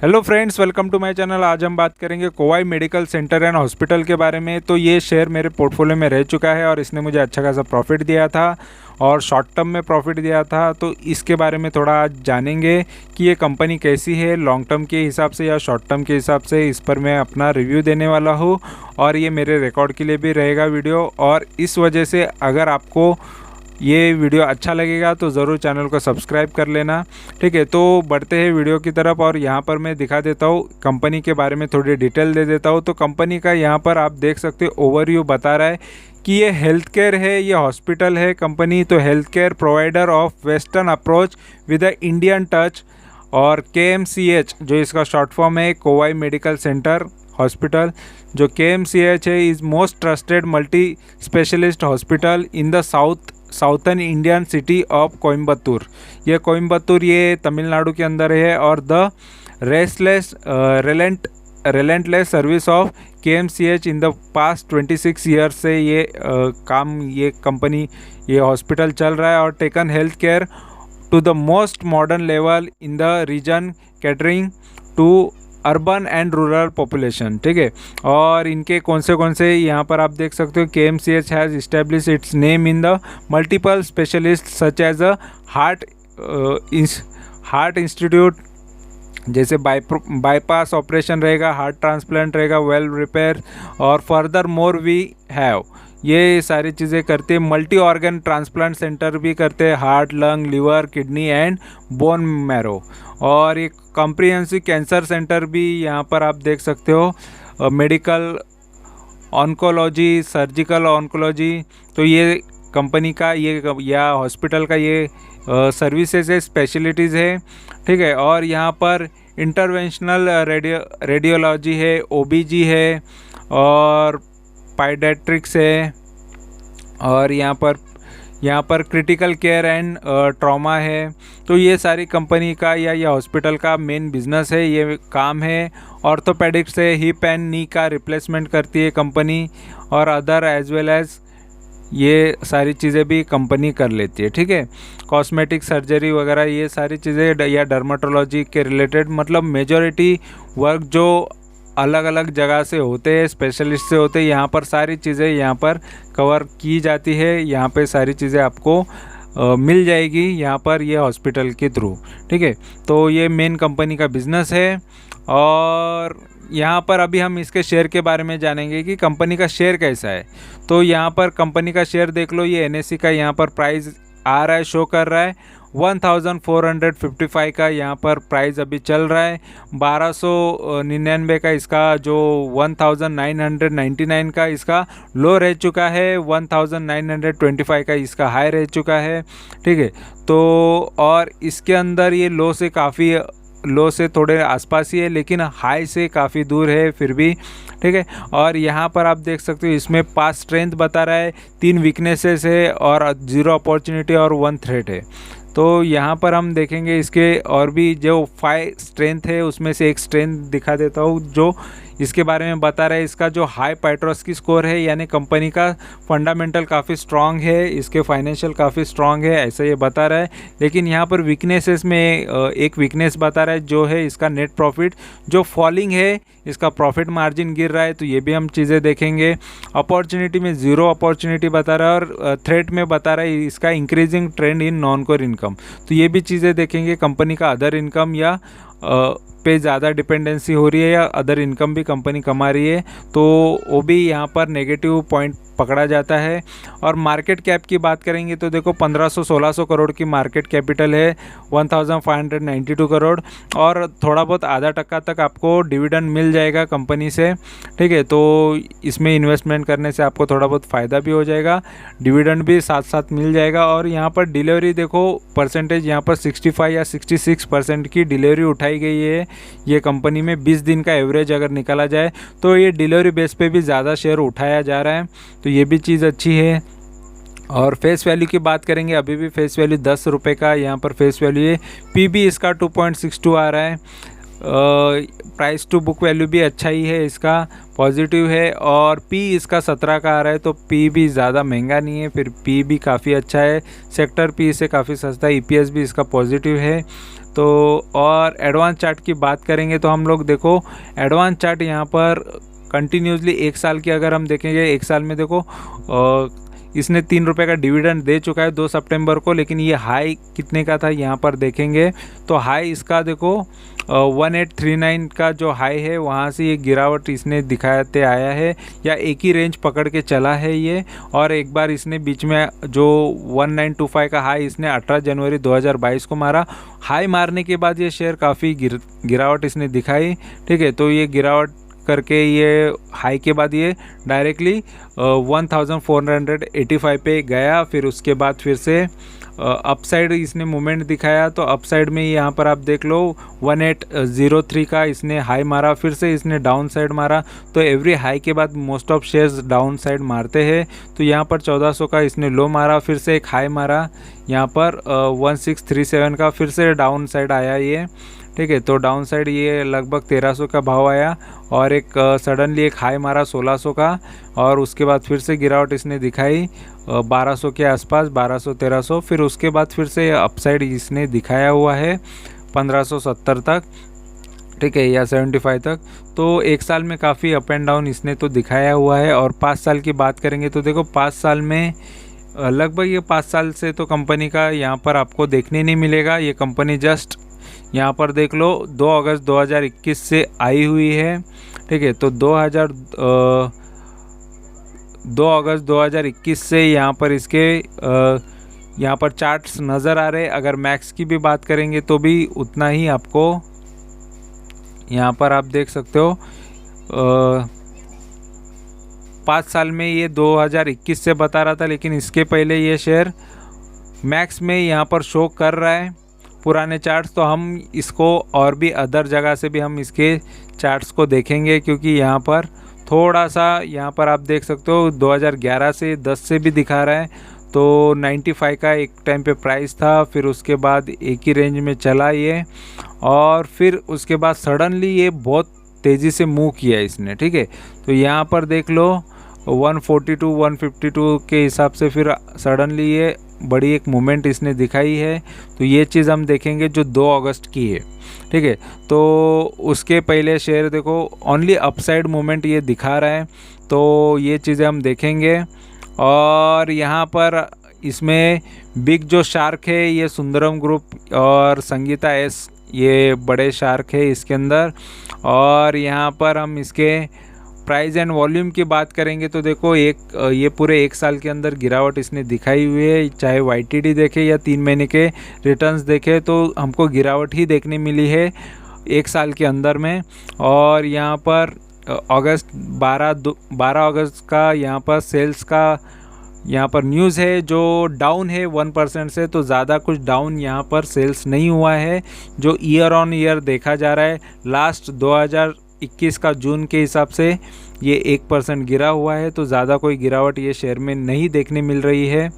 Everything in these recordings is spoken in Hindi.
Hello friends, welcome to my channel. आज हम बात करेंगे Kovai medical Center and Hospital के बारे में। तो ये शेयर मेरे पोर्टफोलियो में रह चुका है और इसने मुझे अच्छा खासा प्रॉफिट दिया था और शॉर्ट टर्म में प्रॉफिट दिया था। तो इसके बारे में थोड़ा आज जानेंगे कि ये कंपनी कैसी है लॉन्ग टर्म के हिसाब से या शॉर्ट टर्म के हिसाब से। इस पर मैं अपना रिव्यू देने वाला हूँ और ये मेरे रिकॉर्ड के लिए भी रहेगा वीडियो। और इस वजह से अगर आपको ये वीडियो अच्छा लगेगा तो ज़रूर चैनल को सब्सक्राइब कर लेना, ठीक है। तो बढ़ते हैं वीडियो की तरफ और यहाँ पर मैं दिखा देता हूँ कंपनी के बारे में, थोड़ी डिटेल दे देता हूँ। तो कंपनी का यहाँ पर आप देख सकते हो ओवरव्यू बता रहा है कि ये हेल्थ केयर है, ये हॉस्पिटल है कंपनी। तो health care provider of western approach with a Indian touch. और KMCH जो इसका शॉर्ट फॉर्म है, कोवाई मेडिकल सेंटर हॉस्पिटल, जो KMCH है is most trusted multi specialist hospital in the southern Indian city of Coimbatore. ये कोयम्बतूर ये तमिलनाडु के अंदर है। और the relentless service of KMCH in the past 26 years से ये कंपनी ये हॉस्पिटल चल रहा है। और taken health care to the most modern level in the region, catering to urban and rural population, ठीक है। और इनके कौन से यहाँ पर आप देख सकते हो, KMCH has establish its name in the multiple specialist such as a heart institute, जैसे बाईपास ऑपरेशन रहेगा, हार्ट ट्रांसप्लांट रहेगा, वेल रिपेयर और फर्दर मोर वी हैव। ये सारी चीज़ें करते हैं। मल्टी ऑर्गन ट्रांसप्लांट सेंटर भी करते हैं, heart, lung, liver, kidney and bone marrow. और एक कॉम्प्रिहेंसिव कैंसर सेंटर भी यहाँ पर आप देख सकते हो, मेडिकल ऑन्कोलॉजी, सर्जिकल ऑन्कोलॉजी। तो ये कंपनी का या हॉस्पिटल का ये सर्विसेज है, स्पेशलिटीज़ है, ठीक है। और यहाँ पर इंटरवेंशनल रेडियोलॉजी है, OBG है और पाइडेट्रिक्स है। और यहाँ पर क्रिटिकल केयर एंड ट्रॉमा है। तो ये सारी कंपनी का या ये हॉस्पिटल का मेन बिजनेस है, ये काम है। ऑर्थोपेडिक्स है, हिप एंड नी का रिप्लेसमेंट करती है कंपनी। और अदर एज वेल एज ये सारी चीज़ें भी कंपनी कर लेती है, ठीक है। कॉस्मेटिक सर्जरी वगैरह ये सारी चीज़ें या डर्माटोलॉजी के रिलेटेड, मतलब मेजॉरिटी वर्क जो अलग अलग जगह से होते हैं, स्पेशलिस्ट से होते हैं, यहाँ पर सारी चीज़ें यहाँ पर कवर की जाती है। यहाँ पे सारी चीज़ें आपको मिल जाएगी यहाँ पर ये हॉस्पिटल के थ्रू, ठीक है। तो ये मेन कंपनी का बिजनेस है। और यहाँ पर अभी हम इसके शेयर के बारे में जानेंगे कि कंपनी का शेयर कैसा है। तो यहाँ पर कंपनी का शेयर देख लो, ये NSE का यहाँ पर प्राइस आ रहा है, शो कर रहा है 1455 का यहाँ पर प्राइस अभी चल रहा है। 1299 का इसका जो 1999 का इसका लो रह चुका है, 1925 का इसका हाई रह चुका है, ठीक है। तो और इसके अंदर ये लो से थोड़े आसपास ही है, लेकिन हाई से काफ़ी दूर है फिर भी, ठीक है। और यहाँ पर आप देख सकते हो इसमें 5 स्ट्रेंथ बता रहा है, 3 वीकनेसेस है और 0 अपॉर्चुनिटी और 1 थ्रेट है। तो यहाँ पर हम देखेंगे इसके और भी जो 5 स्ट्रेंथ है उसमें से एक स्ट्रेंथ दिखा देता हूँ जो इसके बारे में बता रहा है। इसका जो हाई पाइट्रोस्की स्कोर है, यानी कंपनी का फंडामेंटल काफ़ी स्ट्रांग है, इसके फाइनेंशियल काफ़ी स्ट्रांग है, ऐसा ये बता रहा है। लेकिन यहाँ पर वीकनेसेस में एक वीकनेस बता रहा है जो है इसका नेट प्रॉफिट जो फॉलिंग है, इसका प्रॉफिट मार्जिन गिर रहा है। तो ये भी हम चीज़ें देखेंगे। अपॉर्चुनिटी में 0 अपॉर्चुनिटी बता रहा है और थ्रेट में बता रहा है इसका increasing trend in non core income. तो ये भी चीज़ें देखेंगे। कंपनी का अदर इनकम या पे ज़्यादा डिपेंडेंसी हो रही है या अदर इनकम भी कंपनी कमा रही है, तो वो भी यहाँ पर नेगेटिव पॉइंट पकड़ा जाता है। और मार्केट कैप की बात करेंगे तो देखो 1500-1600 करोड़ की मार्केट कैपिटल है, 1592 करोड़। और थोड़ा बहुत आधा टक्का तक आपको डिविडेंड मिल जाएगा कंपनी से, ठीक है। तो इसमें इन्वेस्टमेंट करने से आपको थोड़ा बहुत फ़ायदा भी हो जाएगा, डिविडेंड भी साथ साथ मिल जाएगा। और यहाँ पर डिलीवरी देखो परसेंटेज, यहाँ पर 65 या 66% की डिलीवरी उठाई गई है ये कंपनी में। 20 दिन का एवरेज अगर निकाला जाए तो ये डिलीवरी बेस पे भी ज़्यादा शेयर उठाया जा रहा है, तो ये भी चीज़ अच्छी है। और फेस वैल्यू की बात करेंगे, अभी भी फेस वैल्यू 10 रुपये का यहाँ पर फेस वैल्यू है। PB इसका 2.62 आ रहा है। प्राइस टू बुक वैल्यू भी अच्छा ही है, इसका पॉजिटिव है। और P इसका 17 का आ रहा है, तो P भी ज़्यादा महंगा नहीं है, फिर P भी काफ़ी अच्छा है। सेक्टर P से काफ़ी सस्ता है। EPS भी इसका पॉजिटिव है। तो और एडवांस चार्ट की बात करेंगे तो हम लोग देखो एडवांस चार्ट यहाँ पर कंटिन्यूसली 1 साल की अगर हम देखेंगे, 1 साल में देखो इसने 3 रुपये का डिविडेंड दे चुका है 2 सितंबर को, लेकिन ये हाई कितने का था यहाँ पर देखेंगे तो हाई इसका देखो 1839 का जो हाई है वहाँ से ये गिरावट इसने दिखाते आया है, या एक ही रेंज पकड़ के चला है ये। और एक बार इसने बीच में जो 1925 का हाई इसने 18 जनवरी 2022 को मारा। हाई मारने के बाद ये शेयर काफ़ी गिरावट इसने दिखाई, ठीक है। तो ये गिरावट करके ये हाई के बाद ये डायरेक्टली 1485 पे गया। फिर उसके बाद फिर से अपसाइड इसने मूवमेंट दिखाया, तो अपसाइड में यहाँ पर आप देख लो 1803 का इसने हाई मारा, फिर से इसने डाउन साइड मारा। तो एवरी हाई के बाद most of shares down side मारते हैं। तो यहाँ पर 1400 का इसने लो मारा, फिर से एक हाई मारा यहाँ पर 1637 का, फिर से डाउन साइड आया ये, ठीक है। तो डाउन साइड ये लगभग 1300 का भाव आया और एक सडनली एक हाई मारा 1600 का, और उसके बाद फिर से गिरावट इसने दिखाई 1200 के आसपास, 1200 1300। फिर उसके बाद फिर से अपसाइड इसने दिखाया हुआ है 1570 तक, ठीक है, या 75 तक। तो 1 साल में काफ़ी अप एंड डाउन इसने तो दिखाया हुआ है। और 5 साल की बात करेंगे तो देखो 5 साल में लगभग ये 5 साल से तो कंपनी का यहाँ पर आपको देखने नहीं मिलेगा। ये कंपनी जस्ट यहाँ पर देख लो 2 अगस्त 2021 से आई हुई है, ठीक है। तो 2 अगस्त 2021 से यहाँ पर इसके यहाँ पर चार्ट्स नज़र आ रहे। अगर मैक्स की भी बात करेंगे तो भी उतना ही आपको यहाँ पर आप देख सकते हो 5 साल में ये 2021 से बता रहा था, लेकिन इसके पहले ये शेयर मैक्स में यहाँ पर शो कर रहा है पुराने चार्ट्स। तो हम इसको और भी अदर जगह से भी हम इसके चार्ट्स को देखेंगे, क्योंकि यहाँ पर थोड़ा सा यहाँ पर आप देख सकते हो 2011 से 10 से भी दिखा रहा है। तो 95 का एक टाइम पे प्राइस था, फिर उसके बाद एक ही रेंज में चला ये, और फिर उसके बाद सडनली ये बहुत तेज़ी से मूव किया इसने, ठीक है। तो यहाँ पर देख लो 142 152 के हिसाब से फिर सडनली ये बड़ी एक मूवमेंट इसने दिखाई है। तो ये चीज़ हम देखेंगे जो 2 अगस्त की है, ठीक है। तो उसके पहले शेयर देखो ओनली अपसाइड मूवमेंट ये दिखा रहा है, तो ये चीज़ें हम देखेंगे। और यहाँ पर इसमें बिग जो शार्क है ये सुंदरम ग्रुप और संगीता एस, ये बड़े शार्क है इसके अंदर। और यहाँ पर हम इसके प्राइस एंड वॉल्यूम की बात करेंगे तो देखो ये पूरे 1 साल के अंदर गिरावट इसने दिखाई हुई है। चाहे YTD देखे या 3 महीने के रिटर्न्स देखे तो हमको गिरावट ही देखने मिली है 1 साल के अंदर में। और यहाँ पर 12 अगस्त का यहाँ पर सेल्स का यहाँ पर न्यूज़ है जो डाउन है 1% से, तो ज़्यादा कुछ डाउन यहाँ पर सेल्स नहीं हुआ है। जो ईयर ऑन ईयर देखा जा रहा है लास्ट 2021 का जून के हिसाब से ये 1% गिरा हुआ है, तो ज़्यादा कोई गिरावट ये शेयर में नहीं देखने मिल रही है,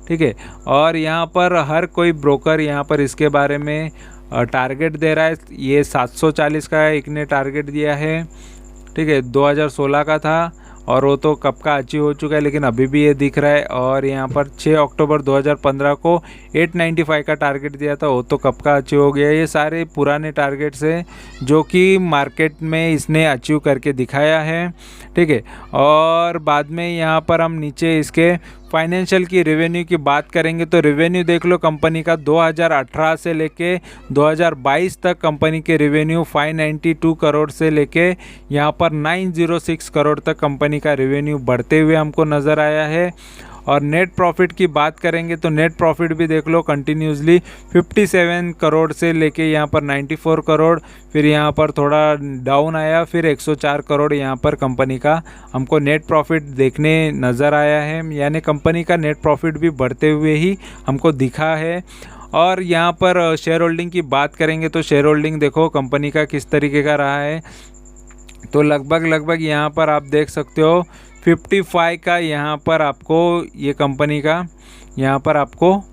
ठीक है। और यहाँ पर हर कोई ब्रोकर यहाँ पर इसके बारे में टारगेट दे रहा है। ये 740 का एक ने टारगेट दिया है, ठीक है, 2016 का था और वो तो कब का अचीव हो चुका है, लेकिन अभी भी ये दिख रहा है। और यहाँ पर 6 अक्टूबर 2015 को 895 का टारगेट दिया था, वो तो कब का अचीव हो गया। ये सारे पुराने टारगेट्स हैं जो कि मार्केट में इसने अचीव करके दिखाया है, ठीक है। और बाद में यहाँ पर हम नीचे इसके फाइनेंशियल की रेवेन्यू की बात करेंगे तो रेवेन्यू देख लो कंपनी का 2018 से लेके 2022 तक कंपनी के रेवेन्यू 592 करोड़ से लेके यहाँ पर 906 करोड़ तक कंपनी का रेवेन्यू बढ़ते हुए हमको नज़र आया है। और नेट प्रॉफिट की बात करेंगे तो नेट प्रॉफिट भी देख लो कंटिन्यूसली 57 करोड़ से लेके यहाँ पर 94 करोड़, फिर यहाँ पर थोड़ा डाउन आया, फिर 104 करोड़ यहाँ पर कंपनी का हमको नेट प्रॉफिट देखने नज़र आया है। यानी कंपनी का नेट प्रॉफिट भी बढ़ते हुए ही हमको दिखा है। और यहाँ पर शेयर होल्डिंग की बात करेंगे तो शेयर होल्डिंग देखो कंपनी का किस तरीके का रहा है, तो लगभग यहाँ पर आप देख सकते हो 55 का यहाँ पर आपको ये कंपनी का यहाँ पर आपको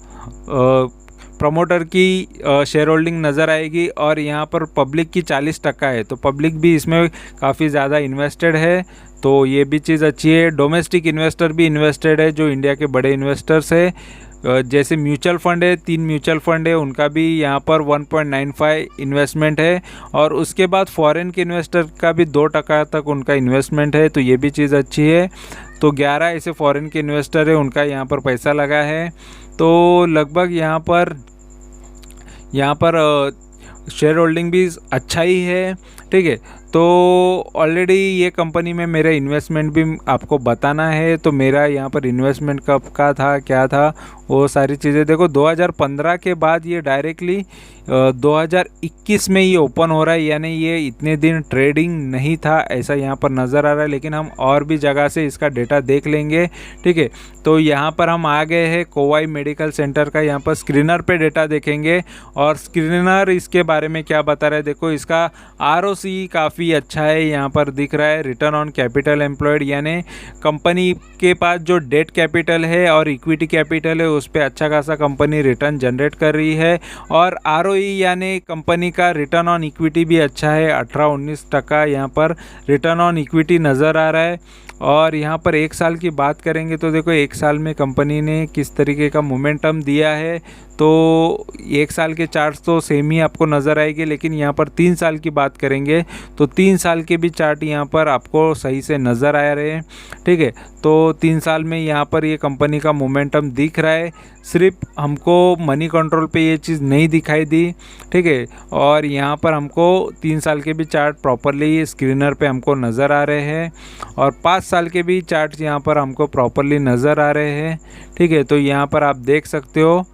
प्रमोटर की शेयर होल्डिंग नज़र आएगी। और यहाँ पर पब्लिक की 40% है, तो पब्लिक भी इसमें काफ़ी ज़्यादा इन्वेस्टेड है, तो ये भी चीज़ अच्छी है। डोमेस्टिक इन्वेस्टर भी इन्वेस्टेड है जो इंडिया के बड़े इन्वेस्टर्स है। जैसे म्यूचुअल फंड है, 3 म्यूचुअल फंड है, उनका भी यहाँ पर 1.95 इन्वेस्टमेंट है। और उसके बाद फॉरेन के इन्वेस्टर का भी 2% तक उनका इन्वेस्टमेंट है, तो ये भी चीज़ अच्छी है। तो 11 ऐसे फॉरेन के इन्वेस्टर है, उनका यहाँ पर पैसा लगा है। तो लगभग यहाँ पर शेयर होल्डिंग भी अच्छा ही है, ठीक है। तो ऑलरेडी ये कंपनी में मेरा इन्वेस्टमेंट भी आपको बताना है। तो मेरा यहाँ पर इन्वेस्टमेंट कब का था, क्या था, वो सारी चीज़ें देखो। 2015 के बाद ये डायरेक्टली 2021 में ये ओपन हो रहा है, यानी ये इतने दिन ट्रेडिंग नहीं था ऐसा यहाँ पर नज़र आ रहा है। लेकिन हम और भी जगह से इसका डेटा देख लेंगे, ठीक है। तो यहाँ पर हम आ गए हैं कोवाई मेडिकल सेंटर का, यहाँ पर स्क्रीनर पे डेटा देखेंगे। और स्क्रीनर इसके बारे में क्या बता रहा है, देखो इसका ROC काफ़ी अच्छा है, यहाँ पर दिख रहा है रिटर्न ऑन कैपिटल एम्प्लॉयड, यानी कंपनी के पास जो डेट कैपिटल है और इक्विटी कैपिटल है उस पर अच्छा खासा कंपनी रिटर्न जनरेट कर रही है। और ROE यानी कंपनी का रिटर्न ऑन इक्विटी भी अच्छा है, 18-19% यहाँ पर रिटर्न ऑन इक्विटी नज़र आ रहा है। और यहाँ पर 1 साल की बात करेंगे तो देखो 1 साल में कंपनी ने किस तरीके का मोमेंटम दिया है। तो 1 साल के चार्ट्स तो सेम ही आपको नज़र आएंगे, लेकिन यहाँ पर 3 साल की बात करेंगे तो 3 साल के भी चार्ट यहाँ पर आपको सही से नज़र आ रहे हैं, ठीक है। तो 3 साल में यहाँ पर ये कंपनी का मोमेंटम दिख रहा है, सिर्फ हमको मनी कंट्रोल पे ये चीज़ नहीं दिखाई दी, ठीक है। और यहाँ पर हमको 3 साल के भी चार्ट प्रॉपरली स्क्रीनर पे हमको नज़र आ रहे हैं, और 5 साल के भी चार्ट यहाँ पर हमको प्रॉपरली नज़र आ रहे हैं, ठीक है। तो यहाँ पर आप देख सकते हो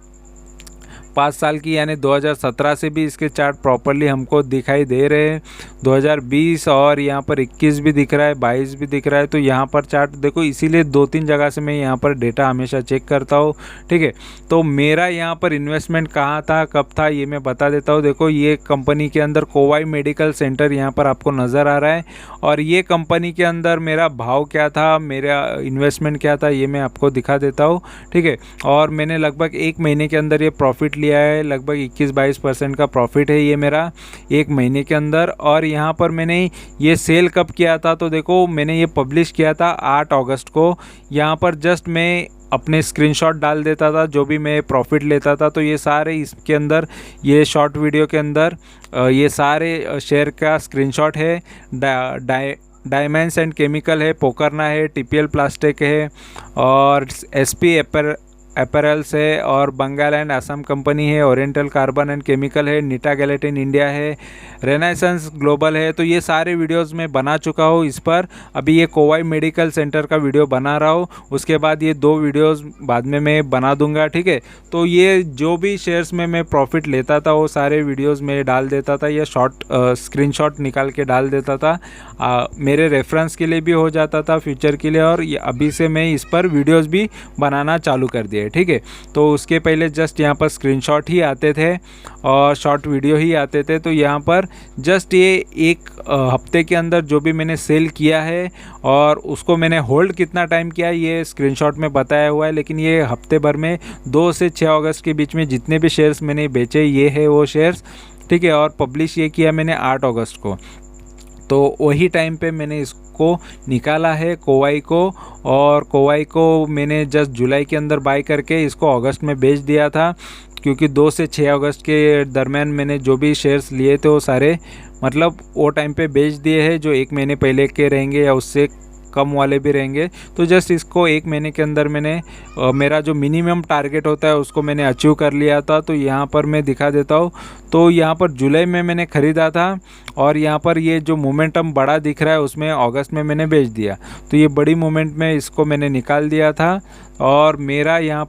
5 साल की, यानी 2017 से भी इसके चार्ट प्रॉपरली हमको दिखाई दे रहे हैं। 2020 और यहाँ पर 21 भी दिख रहा है, 22 भी दिख रहा है। तो यहाँ पर चार्ट देखो, इसीलिए 2-3 जगह से मैं यहाँ पर डेटा हमेशा चेक करता हूँ, ठीक है। तो मेरा यहाँ पर इन्वेस्टमेंट कहाँ था, कब था, ये मैं बता देता हूँ। देखो ये कंपनी के अंदर कोवाई मेडिकल सेंटर यहाँ पर आपको नज़र आ रहा है, और ये कंपनी के अंदर मेरा भाव क्या था, मेरा इन्वेस्टमेंट क्या था, ये मैं आपको दिखा देता हूँ, ठीक है। और मैंने लगभग 1 महीने के अंदर ये प्रॉफिट लिया है, लगभग 21-22% का प्रॉफिट है ये मेरा 1 महीने के अंदर। और यहाँ पर मैंने ये सेल कब किया था, तो देखो मैंने ये पब्लिश किया था 8 अगस्त को। यहाँ पर जस्ट मैं अपने स्क्रीनशॉट डाल देता था जो भी मैं प्रॉफिट लेता था, तो ये सारे इसके अंदर, ये शॉर्ट वीडियो के अंदर ये सारे शेयर का स्क्रीनशॉट है। डायमंड्स एंड केमिकल है, पोकरना है, TPL प्लास्टिक है, और SP अपैरल्स है, और बंगाल एंड असम कंपनी है, ओरिएंटल कार्बन एंड केमिकल है, नीटा गैलेटिन इंडिया है, रेनेसेंस ग्लोबल है। तो ये सारे वीडियोस मैं बना चुका हूँ इस पर। अभी ये कोवाई मेडिकल सेंटर का वीडियो बना रहा हूँ, उसके बाद ये 2 वीडियोस बाद में मैं बना दूंगा, ठीक है। तो ये जो भी शेयर्स में मैं प्रॉफिट लेता था वो सारे वीडियोस में डाल देता था, या स्क्रीनशॉट निकाल के डाल देता था, मेरे रेफरेंस के लिए भी हो जाता था, फ्यूचर के लिए। और अभी से मैं इस पर वीडियोज़ भी बनाना चालू कर दिए, ठीक है। तो उसके पहले जस्ट यहाँ पर स्क्रीनशॉट ही आते थे और शॉर्ट वीडियो ही आते थे। तो यहाँ पर जस्ट ये 1 हफ्ते के अंदर जो भी मैंने सेल किया है और उसको मैंने होल्ड कितना टाइम किया ये स्क्रीनशॉट में बताया हुआ है। लेकिन ये हफ्ते भर में 2 से 6 अगस्त के बीच में जितने भी शेयर्स मैंने बेचे ये है वो शेयर्स, ठीक है। और पब्लिश ये किया मैंने 8 अगस्त को, तो वही टाइम पे मैंने इसको निकाला है कोवाई को। और कोवाई को मैंने जस्ट जुलाई के अंदर बाय करके इसको अगस्त में बेच दिया था, क्योंकि 2 से 6 अगस्त के दरमियान मैंने जो भी शेयर्स लिए थे वो सारे मतलब वो टाइम पे बेच दिए हैं, जो 1 महीने पहले के रहेंगे या उससे कम वाले भी रहेंगे। तो जस्ट इसको 1 महीने के अंदर मैंने मेरा जो मिनिमम टारगेट होता है उसको मैंने अचीव कर लिया था। तो यहाँ पर मैं दिखा देता हूँ। तो यहाँ पर जुलाई में मैंने ख़रीदा था, और यहाँ पर ये जो मोमेंटम बड़ा दिख रहा है उसमें अगस्त में मैंने बेच दिया। तो ये बड़ी मोमेंट में इसको मैंने निकाल दिया था। और मेरा यहाँ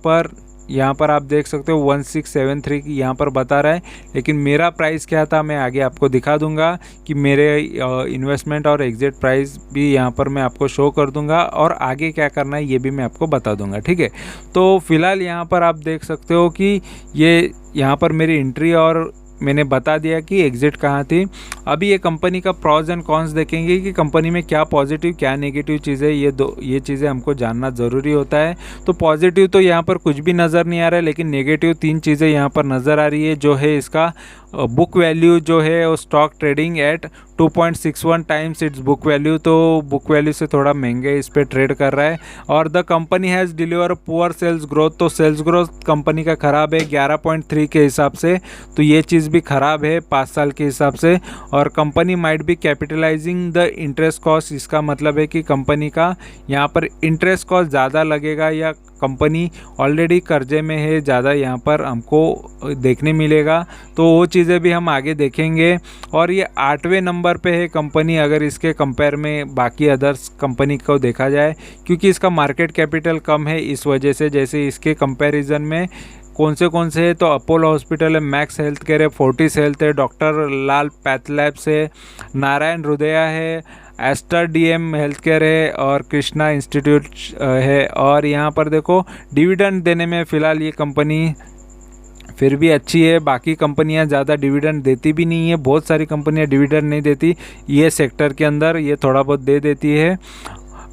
पर आप देख सकते हो 1673 की यहाँ पर बता रहा है, लेकिन मेरा प्राइस क्या था मैं आगे आपको दिखा दूंगा कि मेरे इन्वेस्टमेंट और एग्जिट प्राइस भी यहाँ पर मैं आपको शो कर दूंगा, और आगे क्या करना है ये भी मैं आपको बता दूंगा, ठीक है। तो फिलहाल यहाँ पर आप देख सकते हो कि ये यहाँ पर मेरी एंट्री और मैंने बता दिया कि एग्जिट कहाँ थी। अभी ये कंपनी का प्रॉज एंड कॉन्स देखेंगे कि कंपनी में क्या पॉजिटिव क्या नेगेटिव चीज़ें, ये चीज़ें हमको जानना ज़रूरी होता है। तो पॉजिटिव तो यहाँ पर कुछ भी नज़र नहीं आ रहा है, लेकिन नेगेटिव 3 चीज़ें यहाँ पर नज़र आ रही है। जो है इसका बुक वैल्यू जो है वो stock trading at 2.61 times it's book value, तो बुक वैल्यू से थोड़ा महंगे इस पे ट्रेड कर रहा है। और the company has deliver poor sales growth, तो सेल्स ग्रोथ कंपनी का ख़राब है 11.3 के हिसाब से, तो ये चीज़ भी ख़राब है 5 साल के हिसाब से। और company might be capitalising the interest cost, इसका मतलब है कि कंपनी का यहाँ पर इंटरेस्ट कॉस्ट ज़्यादा लगेगा या कंपनी ऑलरेडी कर्जे में है ज़्यादा, यहाँ पर हमको देखने मिलेगा। तो वो चीज़ें भी हम आगे देखेंगे। और ये 8वें नंबर पे है कंपनी अगर इसके कंपेयर में बाकी अदर्स कंपनी को देखा जाए, क्योंकि इसका मार्केट कैपिटल कम है इस वजह से। जैसे इसके कंपैरिजन में कौन से है तो अपोलो हॉस्पिटल है, मैक्स हेल्थ केयर है, फोर्टिस हेल्थ है, डॉक्टर लाल पैथलैब्स है, नारायण हृदया है, एस्टर डीएम हेल्थ केयर है और कृष्णा इंस्टीट्यूट है। और यहाँ पर देखो डिविडेंड देने में फ़िलहाल ये कंपनी फिर भी अच्छी है, बाकी कंपनियां ज़्यादा डिविडेंड देती भी नहीं है, बहुत सारी कंपनियां डिविडेंड नहीं देती, ये सेक्टर के अंदर ये थोड़ा बहुत दे देती है।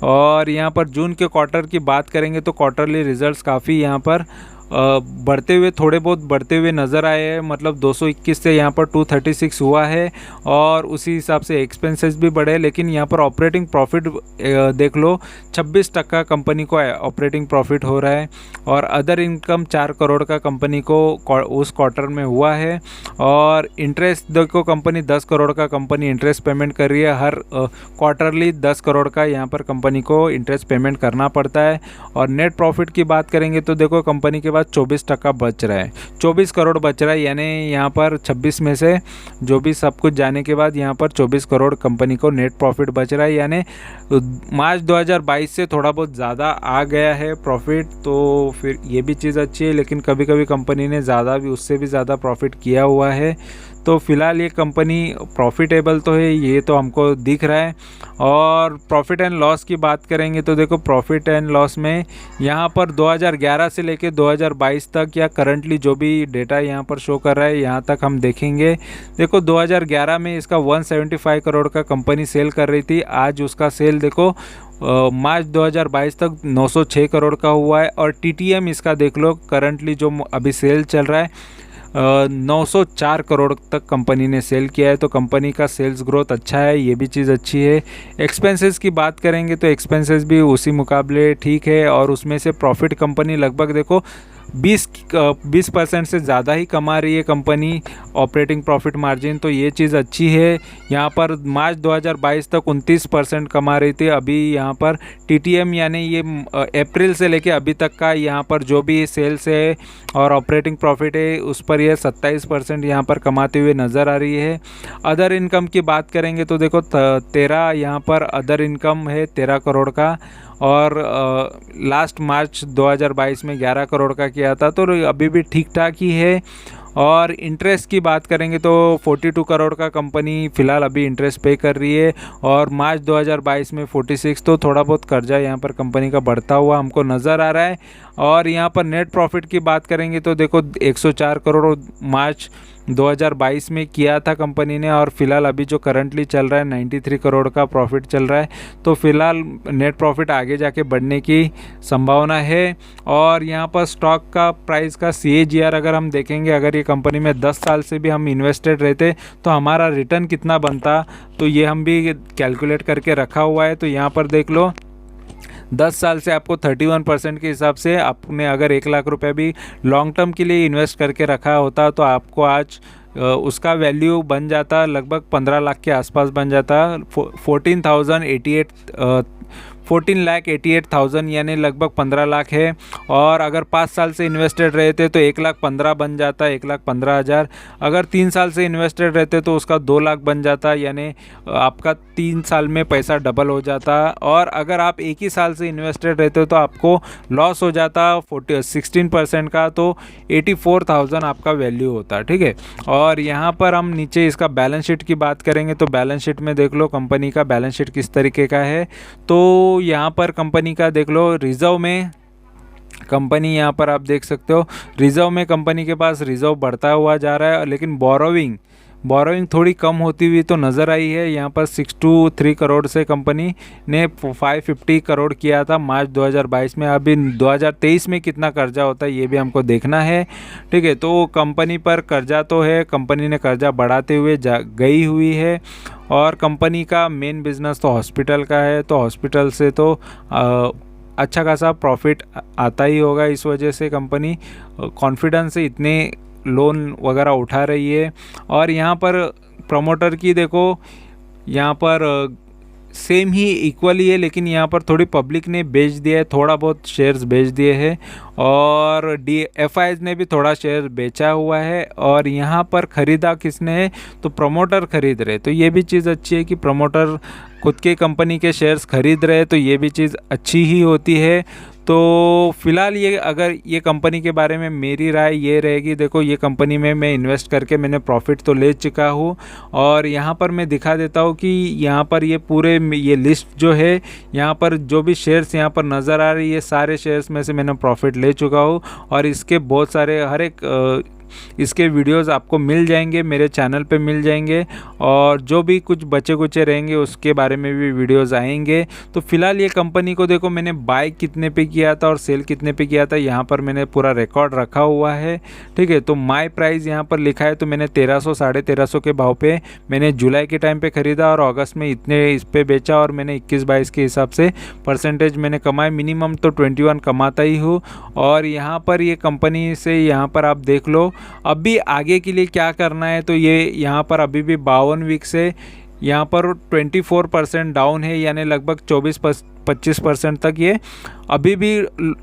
और यहाँ पर जून के क्वार्टर की बात करेंगे तो क्वार्टरली रिजल्ट्स काफ़ी यहाँ पर बढ़ते हुए थोड़े बहुत बढ़ते हुए नज़र आए हैं, मतलब 221 से यहाँ पर 236 हुआ है। और उसी हिसाब से एक्सपेंसेस भी बढ़े, लेकिन यहाँ पर ऑपरेटिंग प्रॉफिट देख लो 26% कंपनी को ऑपरेटिंग प्रॉफिट हो रहा है। और अदर इनकम 4 करोड़ का कंपनी को उस क्वार्टर में हुआ है। और इंटरेस्ट देखो कंपनी 10 करोड़ का कंपनी इंटरेस्ट पेमेंट कर रही है, हर क्वार्टरली 10 करोड़ का यहाँ पर कंपनी को इंटरेस्ट पेमेंट करना पड़ता है। और नेट प्रॉफिट की बात करेंगे तो देखो कंपनी के 24% बच रहा है, 24 करोड़ बच रहा है, यानी यहाँ पर 26 में से जो भी सब कुछ जाने के बाद यहाँ पर 24 करोड़ कंपनी को नेट प्रॉफिट बच रहा है, यानी मार्च 2022 से थोड़ा बहुत ज़्यादा आ गया है प्रॉफिट। तो फिर ये भी चीज़ अच्छी है, लेकिन कभी कभी कंपनी ने ज़्यादा भी उससे भी ज़्यादा प्रॉफिट किया हुआ है। तो फिलहाल ये कंपनी प्रॉफिटेबल तो है, ये तो हमको दिख रहा है। और प्रॉफिट एंड लॉस की बात करेंगे तो देखो प्रॉफिट एंड लॉस में यहाँ पर 2011 से लेके 2022 तक या करंटली जो भी डेटा यहाँ पर शो कर रहा है यहाँ तक हम देखेंगे। देखो 2011 में इसका 175 करोड़ का कंपनी सेल कर रही थी, आज उसका सेल देखो मार्च 2022 तक 906 करोड़ का हुआ है। और टीटीएम इसका देख लो करंटली जो अभी सेल चल रहा है 904 करोड़ तक कंपनी ने सेल किया है, तो कंपनी का सेल्स ग्रोथ अच्छा है, ये भी चीज़ अच्छी है। एक्सपेंसेस की बात करेंगे तो एक्सपेंसेस भी उसी मुकाबले ठीक है। और उसमें से प्रॉफिट कंपनी लगभग देखो 20% से ज़्यादा ही कमा रही है कंपनी ऑपरेटिंग प्रॉफिट मार्जिन, तो ये चीज़ अच्छी है। यहाँ पर मार्च 2022 तक 29% कमा रही थी, अभी यहाँ पर टीटीएम यानी ये अप्रैल से लेके अभी तक का यहाँ पर जो भी सेल्स है और ऑपरेटिंग प्रॉफिट है उस पर यह 27% यहाँ पर कमाते हुए नज़र आ रही है। अदर इनकम की बात करेंगे तो देखो 13 यहाँ पर अदर इनकम है 13 करोड़ का, और लास्ट मार्च 2022 में 11 करोड़ का किया था, तो अभी भी ठीक ठाक ही है। और इंटरेस्ट की बात करेंगे तो 42 करोड़ का कंपनी फ़िलहाल अभी इंटरेस्ट पे कर रही है, और मार्च 2022 में 46, तो थोड़ा बहुत कर्जा यहाँ पर कंपनी का बढ़ता हुआ हमको नज़र आ रहा है। और यहाँ पर नेट प्रॉफिट की बात करेंगे तो देखो 104 करोड़ मार्च 2022 में किया था कंपनी ने, और फिलहाल अभी जो करंटली चल रहा है 93 करोड़ का प्रॉफिट चल रहा है, तो फिलहाल नेट प्रॉफिट आगे जाके बढ़ने की संभावना है। और यहाँ पर स्टॉक का प्राइस का CAGR अगर हम देखेंगे, अगर ये कंपनी में 10 साल से भी हम इन्वेस्टेड रहते तो हमारा रिटर्न कितना बनता, तो ये हम भी कैलकुलेट करके रखा हुआ है। तो यहाँ पर देख लो 10 साल से आपको 31% के हिसाब से आपने अगर 1 लाख रुपए भी लॉन्ग टर्म के लिए इन्वेस्ट करके रखा होता तो आपको आज उसका वैल्यू बन जाता लगभग 15 लाख के आसपास बन जाता, 14,88,000 यानी लगभग 15 लाख है। और अगर 5 साल से इन्वेस्टेड रहते तो 1,15,000 बन जाता, 1,15,000। अगर 3 साल से इन्वेस्टेड रहते तो उसका 2 लाख बन जाता, यानी आपका 3 साल में पैसा डबल हो जाता। और अगर आप एक ही साल से इन्वेस्टेड रहते तो आपको लॉस हो जाता 16% का, तो 84,000 आपका वैल्यू होता, ठीक है। और यहाँ पर हम नीचे इसका बैलेंस शीट की बात करेंगे तो बैलेंस शीट में देख लो कंपनी का बैलेंस शीट किस तरीके का है। तो यहाँ पर कंपनी का देख लो रिजर्व में कंपनी यहाँ पर आप देख सकते हो रिजर्व में कंपनी के पास रिजर्व बढ़ता हुआ जा रहा है, लेकिन बोरोइंग थोड़ी कम होती हुई तो नज़र आई है। यहाँ पर 6 to 3 करोड़ से कंपनी ने 550 करोड़ किया था मार्च 2022 में। अभी 2023 में कितना कर्जा होता है ये भी हमको देखना है, ठीक है। तो कंपनी पर कर्जा तो है, कंपनी ने कर्जा बढ़ाते हुए गई हुई है। और कंपनी का मेन बिजनेस तो हॉस्पिटल का है, तो हॉस्पिटल से तो अच्छा खासा प्रॉफिट आता ही होगा। इस वजह से कंपनी कॉन्फिडेंस से इतने लोन वगैरह उठा रही है। और यहाँ पर प्रमोटर की देखो, यहाँ पर सेम ही इक्वली है, लेकिन यहाँ पर थोड़ी पब्लिक ने बेच दिया है, थोड़ा बहुत शेयर्स बेच दिए हैं। और DFIs ने भी थोड़ा शेयर बेचा हुआ है। और यहाँ पर ख़रीदा किसने है, तो प्रमोटर ख़रीद रहे। तो ये भी चीज़ अच्छी है कि प्रमोटर खुद के कंपनी के शेयर्स खरीद रहे, तो ये भी चीज़ अच्छी ही होती है। तो फिलहाल ये, अगर ये कंपनी के बारे में मेरी राय ये रहेगी, देखो ये कंपनी में मैं इन्वेस्ट करके मैंने प्रॉफिट तो ले चुका हूँ। और यहाँ पर मैं दिखा देता हूँ कि यहाँ पर ये पूरे ये लिस्ट जो है, यहाँ पर जो भी शेयर्स यहाँ पर नज़र आ रही है, सारे शेयर्स में से मैंने प्रॉफिट ले चुका हूँ। और इसके बहुत सारे हर एक इसके वीडियोस आपको मिल जाएंगे, मेरे चैनल पे मिल जाएंगे। और जो भी कुछ बचे कुचे रहेंगे उसके बारे में भी वीडियोस आएंगे। तो फिलहाल ये कंपनी को देखो मैंने बाय कितने पे किया था और सेल कितने पे किया था, यहाँ पर मैंने पूरा रिकॉर्ड रखा हुआ है, ठीक है। तो माय प्राइस यहाँ पर लिखा है, तो मैंने 1300 1350 के भाव पे मैंने जुलाई के टाइम पे ख़रीदा और अगस्त में इतने इस पर बेचा। और मैंने 21-22 के हिसाब से परसेंटेज मैंने कमाए, मिनिमम तो 21 कमाता ही हूँ। और यहाँ पर ये कंपनी से यहाँ पर आप देख लो अभी आगे के लिए क्या करना है। तो ये यहाँ पर अभी भी 52 वीक से यहाँ पर 24% डाउन है, यानी लगभग 24-25% तक ये अभी भी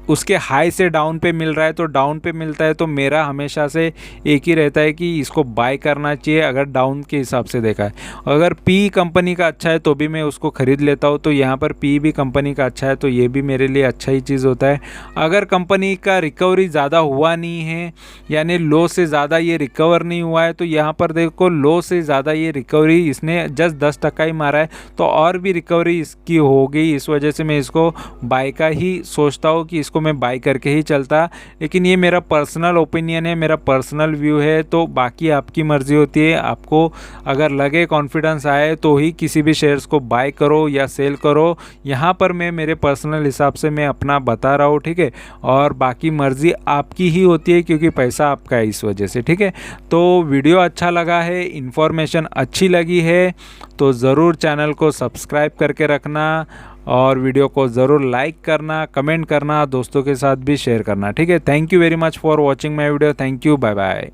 उसके हाई से डाउन पे मिल रहा है। तो डाउन पे मिलता है तो मेरा हमेशा से एक ही रहता है कि इसको बाय करना चाहिए, अगर डाउन के हिसाब से देखा है। अगर पी कंपनी का अच्छा है तो भी मैं उसको ख़रीद लेता हूँ। तो यहाँ पर पी भी कंपनी का अच्छा है, तो ये भी मेरे लिए अच्छा ही चीज़ होता है। अगर कंपनी का रिकवरी ज़्यादा हुआ नहीं है, यानी लो से ज़्यादा ये रिकवर नहीं हुआ है, तो यहाँ पर देखो लो से ज़्यादा ये रिकवरी इसने जस्ट 10% ही मारा है, तो और भी रिकवरी इसकी हो गई। इस वजह से मैं इसको बाय का ही सोचता हूँ कि इसको मैं बाय करके ही चलता। लेकिन ये मेरा पर्सनल ओपिनियन है, मेरा पर्सनल व्यू है, तो बाकी आपकी मर्ज़ी होती है। आपको अगर लगे, कॉन्फिडेंस आए तो ही किसी भी शेयर्स को बाय करो या सेल करो। यहाँ पर मैं मेरे पर्सनल हिसाब से मैं अपना बता रहा हूँ, ठीक है। और बाकी मर्ज़ी आपकी ही होती है, क्योंकि पैसा आपका है इस वजह से, ठीक है। तो वीडियो अच्छा लगा है, इन्फॉर्मेशन अच्छी लगी है तो ज़रूर चैनल को सब्सक्राइब करके रखना और वीडियो को ज़रूर लाइक करना, कमेंट करना, दोस्तों के साथ भी शेयर करना, ठीक है। Thank you very much for watching my video. Thank you, bye bye.